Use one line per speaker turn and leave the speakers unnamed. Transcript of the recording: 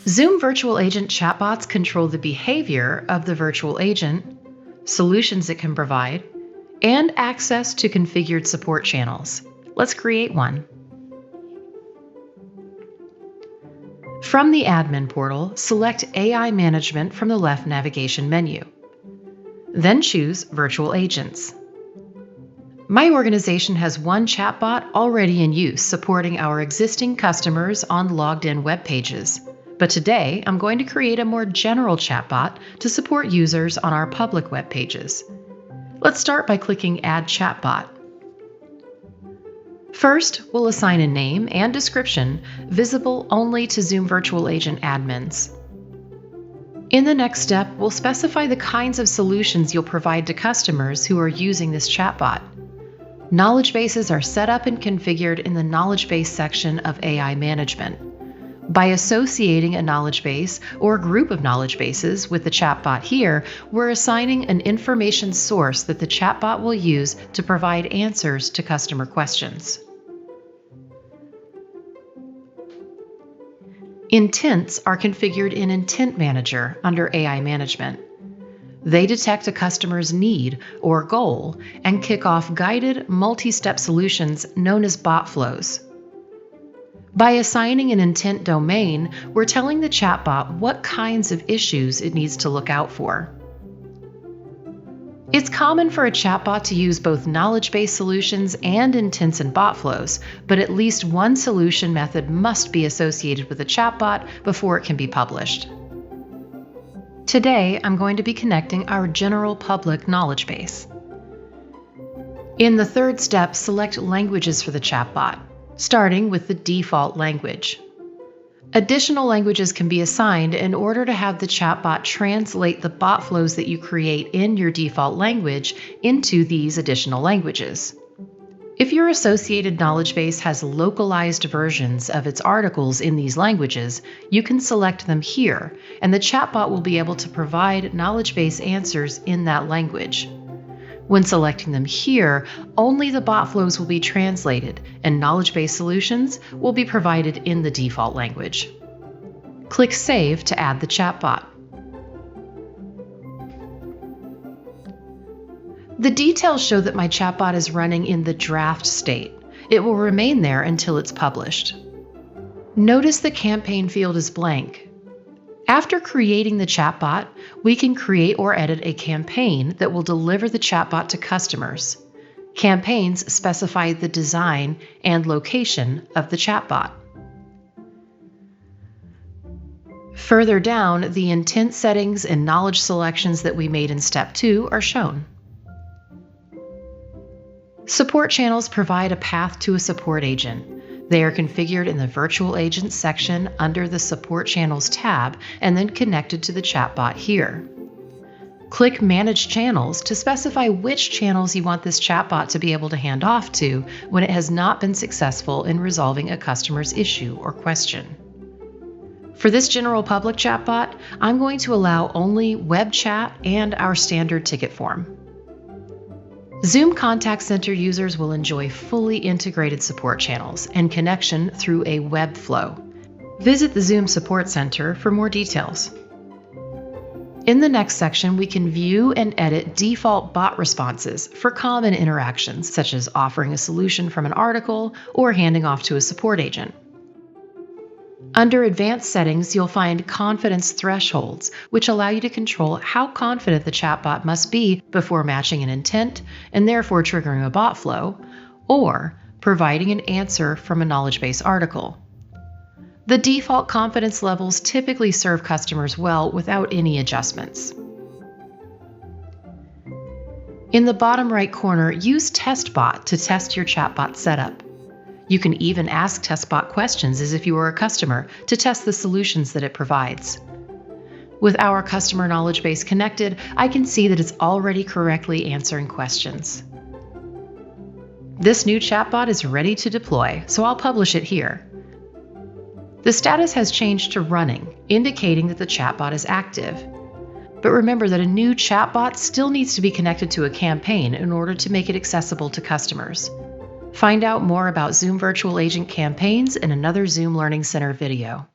Zoom Virtual Agent chatbots control the behavior of the virtual agent, solutions it can provide, and access to configured support channels. Let's create one. From the admin portal, select AI Management from the left navigation menu. Then choose Virtual Agents. My organization has one chatbot already in use supporting our existing customers on logged-in web pages. But today, I'm going to create a more general chatbot to support users on our public web pages. Let's start by clicking Add Chatbot. First, we'll assign a name and description visible only to Zoom Virtual Agent admins. In the next step, we'll specify the kinds of solutions you'll provide to customers who are using this chatbot. Knowledge bases are set up and configured in the Knowledge Base section of AI Management. By associating a knowledge base or group of knowledge bases with the chatbot here, we're assigning an information source that the chatbot will use to provide answers to customer questions. Intents are configured in Intent Manager under AI Management. They detect a customer's need or goal and kick off guided multi-step solutions known as bot flows. By assigning an intent domain, we're telling the chatbot what kinds of issues it needs to look out for. It's common for a chatbot to use both knowledge-based solutions and intents and bot flows, but at least one solution method must be associated with a chatbot before it can be published. Today, I'm going to be connecting our general public knowledge base. In the third step, select languages for the chatbot, starting with the default language. Additional languages can be assigned in order to have the chatbot translate the bot flows that you create in your default language into these additional languages. If your associated knowledge base has localized versions of its articles in these languages, you can select them here, and the chatbot will be able to provide knowledge base answers in that language. When selecting them here, only the bot flows will be translated, and knowledge-based solutions will be provided in the default language. Click Save to add the chatbot. The details show that my chatbot is running in the draft state. It will remain there until it's published. Notice the campaign field is blank. After creating the chatbot, we can create or edit a campaign that will deliver the chatbot to customers. Campaigns specify the design and location of the chatbot. Further down, the intent settings and knowledge selections that we made in Step 2 are shown. Support channels provide a path to a support agent. They are configured in the Virtual Agents section under the Support Channels tab and then connected to the chatbot here. Click Manage Channels to specify which channels you want this chatbot to be able to hand off to when it has not been successful in resolving a customer's issue or question. For this general public chatbot, I'm going to allow only web chat and our standard ticket form. Zoom Contact Center users will enjoy fully integrated support channels and connection through a web flow. Visit the Zoom Support Center for more details. In the next section, we can view and edit default bot responses for common interactions, such as offering a solution from an article or handing off to a support agent. Under Advanced Settings, you'll find confidence thresholds, which allow you to control how confident the chatbot must be before matching an intent and therefore triggering a bot flow, or providing an answer from a knowledge base article. The default confidence levels typically serve customers well without any adjustments. In the bottom right corner, use TestBot to test your chatbot setup. You can even ask TestBot questions as if you were a customer to test the solutions that it provides. With our customer knowledge base connected, I can see that it's already correctly answering questions. This new chatbot is ready to deploy, so I'll publish it here. The status has changed to running, indicating that the chatbot is active. But remember that a new chatbot still needs to be connected to a campaign in order to make it accessible to customers. Find out more about Zoom Virtual Agent campaigns in another Zoom Learning Center video.